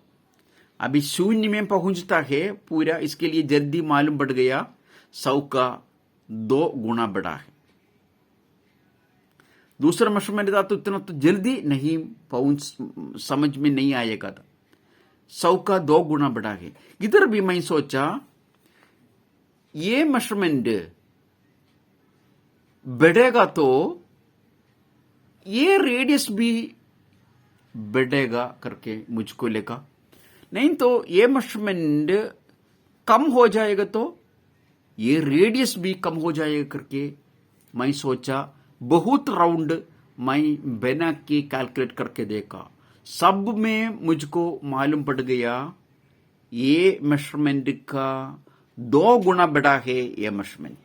अभी शून्य में पहुंचता है पूरा, इसके लिए जल्दी मालूम पड़ गया 100 का 2 गुना बड़ा है। दूसरा मेजरमेंट था तो इतना तो जल्दी नहीं पहुंच, समझ में नहीं आएगा था, 100 का 2 गुना बड़ा है। इधर भी मैं सोचा ये मेजरमेंट बढ़ेगा तो ये रेडियस भी बढ़ेगा करके मुझको लिखा। नहीं तो ये मेजरमेंट कम हो जाएगा तो ये रेडियस भी कम हो जाएगा करके मैं सोचा। बहुत राउंड मैं बना के कैलकुलेट करके देखा, सब में मुझको मालूम पड़ गया ये मेजरमेंट का 2 गुना बड़ा है ये मेजरमेंट।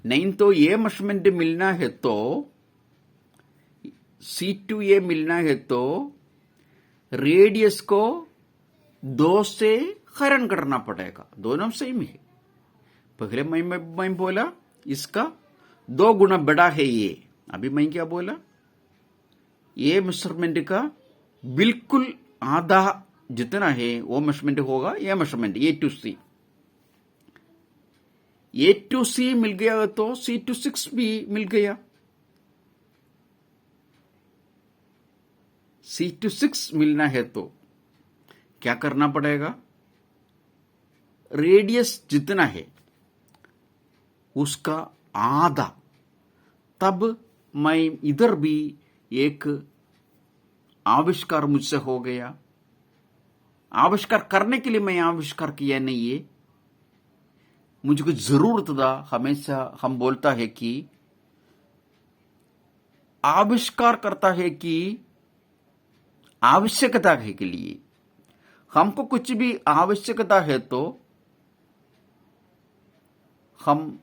नहीं तो ये मेजरमेंट मिलना है तो C2A मिलना है तो रेडियस को 2 से हरण करना पड़ेगा, दोनों सेम है। पहले मैं बोला इसका 2 गुना बड़ा है ये, अभी मैं क्या बोला ये मेजरमेंट का बिल्कुल आधा जितना है वो मेजरमेंट होगा ये मेजरमेंट A to C मिल गया तो C to 6 भी मिल गया। C to 6 मिलना है तो क्या करना पड़ेगा, रेडियस जितना है उसका आधा। तब मैं इधर भी एक आविष्कार मुझसे हो गया। आविष्कार करने के लिए मैं आविष्कार किया नहीं है, मुझको जरूरत था। हमेशा हम बोलता है कि आविष्कार करता है कि आवश्यकता है के लिए। हमको कुछ भी आवश्यकता है तो हम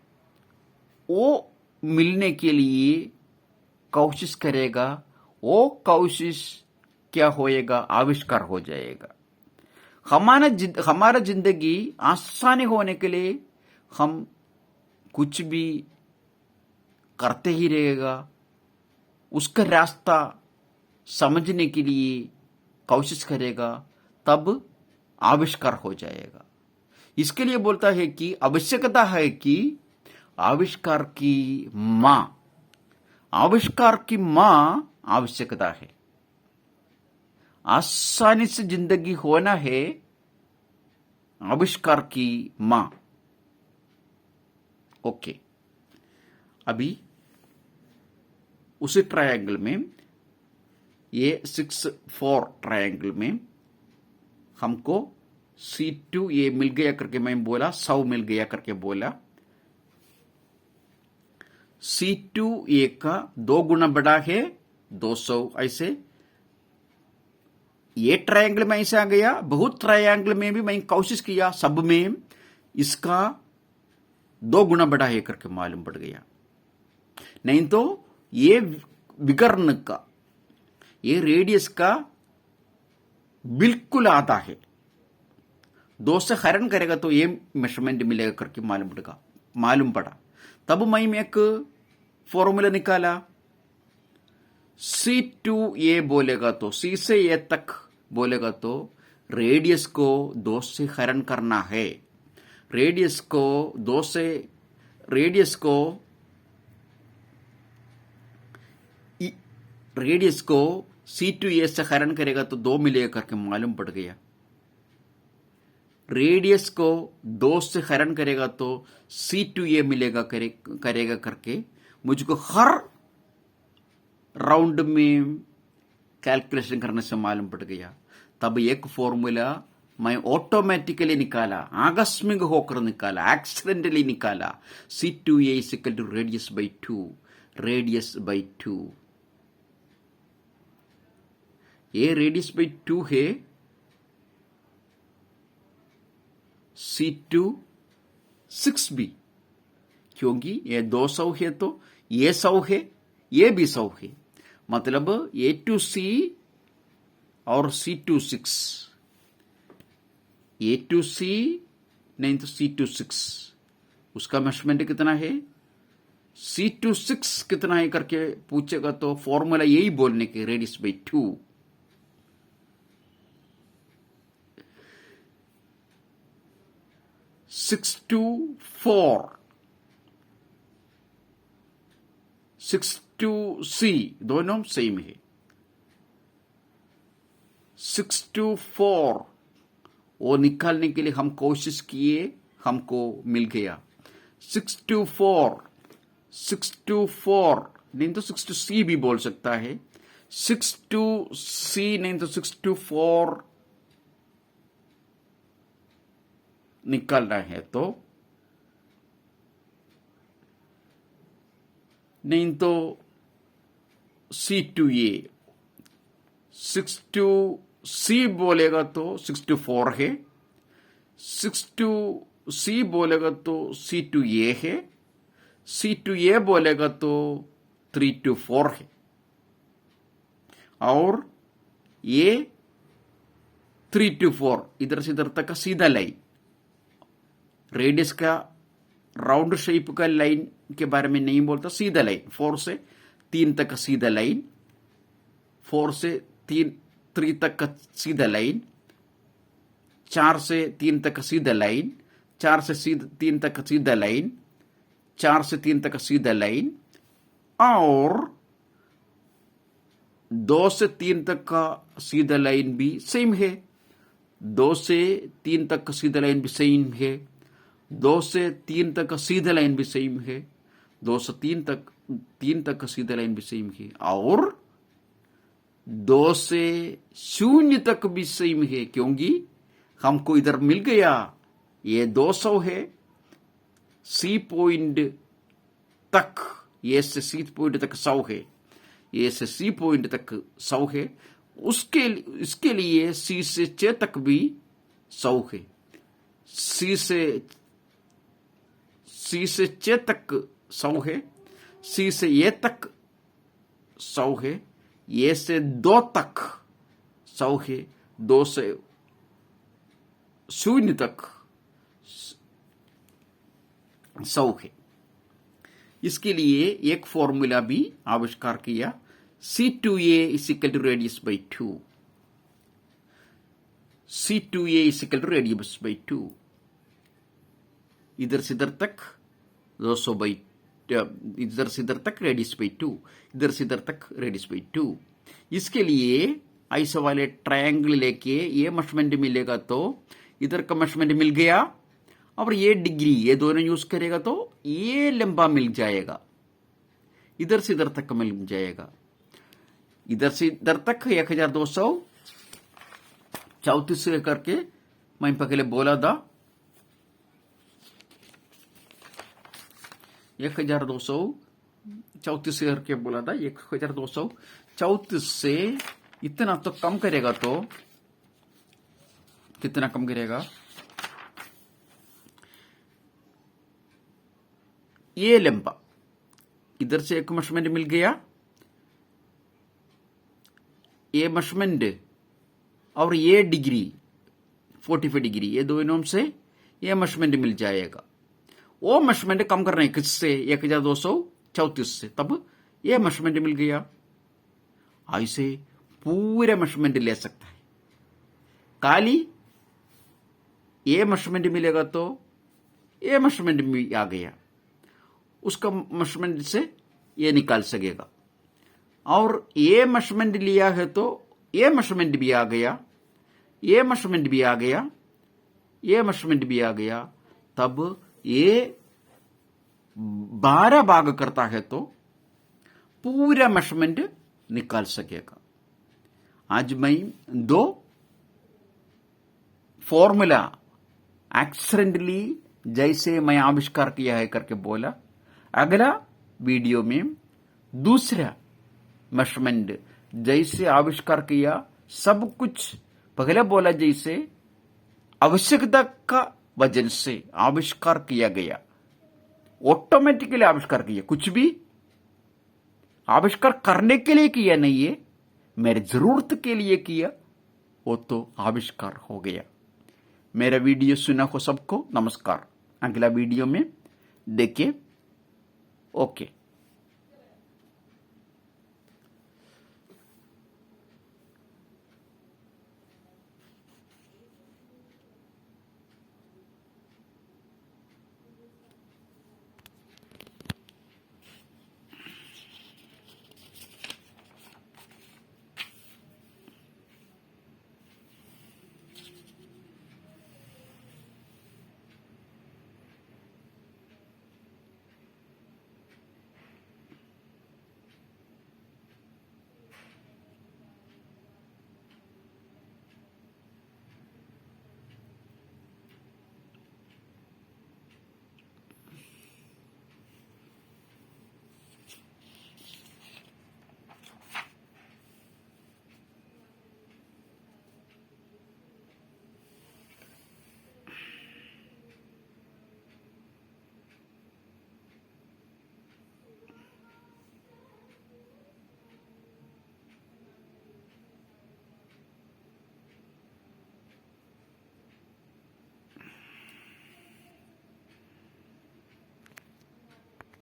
वो मिलने के लिए कोशिश करेगा, वो कोशिश क्या होएगा, आविष्कार हो जाएगा। हमारा जिंदगी आसानी होने के लिए हम कुछ भी करते ही रहेगा, उसका रास्ता समझने के लिए कोशिश करेगा, तब आविष्कार हो जाएगा। इसके लिए बोलता है कि आवश्यकता है कि आविष्कार की मां आवश्यकता है। आसानी से जिंदगी होना है आविष्कार की मां। ओके, अभी उसी ट्रायंगल में ये 6-4 ट्रायंगल में हमको C2A मिल गया करके मैं बोला, 100 मिल गया करके बोला। C2A का 2 गुना बड़ा है 200। ऐसे ये ट्रायंगल में ऐसे आ गया। बहुत ट्रायंगल में भी मैं कोशिश किया, सब में इसका 2 गुना बड़ा है करके मालूम पड़ गया। नहीं तो ये विकर्ण का, ये रेडियस का बिल्कुल आधा है। 2 से हरण करेगा तो ये मेजरमेंट मिलेगा करके मालूम पड़ा। तब मैं एक फॉर्मूला निकाला। C2A बोलेगा तो C से A तक बोलेगा तो रेडियस को 2 से हरण करना है। रेडियस को C2A से हरण करेगा तो 2 मिलेगा करके मालूम पड़ गया। रेडियस को 2 से हरण करेगा तो C2A मिलेगा करेगा करके मुझको हर राउंड में कैलकुलेशन करने से मालूम पड़ गया। तब एक फॉर्मूला मैं ऑटोमेटिकली निकाला, आकस्मिक होकर निकाला, एक्सीडेंटली निकाला। C2A is equal to radius by 2। ये रेडियस बाई 2 है। C2 6B, क्योंकि ये 200 है तो ये 100 है, ये भी 100 है। मतलब A to C और C to 6, A to C नहीं तो C to 6, उसका मेजरमेंट कितना है, C to 6 कितना है करके पूछेगा तो फॉर्मूला यही बोलने के, radius by 2। Six to C दोनों सेम है। 6 to 4 वो निकालने के लिए हम कोशिश किए, हमको मिल गया 6 to 4 नहीं तो 6 to C भी बोल सकता है। 6 to C नहीं तो 6 to 4 निकालना है तो नहीं तो C to A, 6 to C बोलेगा तो 6 to 4 है, 6 to C बोलेगा तो C to A है, C to A बोलेगा तो 3 to 4 है, और ये 3 to 4 इधर से इधर तक का सीधा लाइन, रेडियस का राउंड शेप का लाइन के बारे में नहीं बोलता, सीधा लाइन 4 से 3 तक का सीधा लाइन, 4 से 3 तक का सीधा लाइन, 4 से 3 तक का सीधा लाइन, 4 से 3 तक का सीधा लाइन, 4 से 3 तक का सीधा लाइन, और 2 से 3 तक का सीधा लाइन भी सेम है, 2 से 3 तक का सीधा लाइन भी सेम है, 2 से 3 तक का सीधा लाइन भी सेम है, 2 से 3 तक का सीधा लाइन भी सेम है, और 2 से 0 तक भी सेम है, क्योंकि हमको इधर मिल गया ये 200 है, सी पॉइंट तक, ये से सी पॉइंट तक 100 है, ये से सी पॉइंट तक 100 है, इसके लिए सी से 6 तक भी 100 है, सी से 6 तक 100 है, सी से ए तक 100 है, ए से 2 तक 100 है, 2 से 0 तक 100 है। इसके लिए एक फॉर्मूला भी आविष्कार किया, C2A is equal to radius by 2, C2A is equal to radius by 2, इधर से इधर तक 200 बाई, इधर से इधर तक रेडियस बाई 2, इधर से इधर तक रेडियस बाई 2। इसके लिए ऐसे वाले ट्रायंगल लेके ये मेजरमेंट मिलेगा तो इधर का मेजरमेंट मिल गया, और ये डिग्री ये दोनों यूज करेगा तो ये लंबा मिल जाएगा, इधर से इधर तक मिल जाएगा, इधर से इधर तक 1234 से करके मैं पहले बोला था, 1234 से करके बोला था, 1234 से इतना तो कम करेगा तो कितना कम करेगा, ये लंबा, इधर से एक मेजरमेंट मिल गया, ये मेजरमेंट और ये डिग्री 45 डिग्री, ये दोनों से ये मेजरमेंट मिल जाएगा। वो मेजरमेंट कम करना है किससे, 1234 से, तब ये मेजरमेंट मिल गया। ऐसे पूरे मेजरमेंट ले सकता है, खाली ये मेजरमेंट मिलेगा तो ये मेजरमेंट भी आ गया, उसका मेजरमेंट से ये निकाल सकेगा, और ये मेजरमेंट लिया है तो ये मेजरमेंट भी आ गया, ये मेजरमेंट भी आ गया, ये मेजरमेंट भी आ गया, तब ये 12 भाग करता है तो पूरा मेजरमेंट निकाल सकेगा। आज मैं 2 फॉर्मूला एक्सीडेंटली जैसे मैं आविष्कार किया है करके बोला, अगला वीडियो में दूसरा मेजरमेंट जैसे आविष्कार किया, सब कुछ पहले बोला जैसे आवश्यकता का वजन से आविष्कार किया गया, ऑटोमेटिकली आविष्कार किया, कुछ भी आविष्कार करने के लिए किया नहीं है, मेरे जरूरत के लिए किया, वो तो आविष्कार हो गया। मेरा वीडियो सुना हो सबको नमस्कार, अगला वीडियो में देखें। ओके।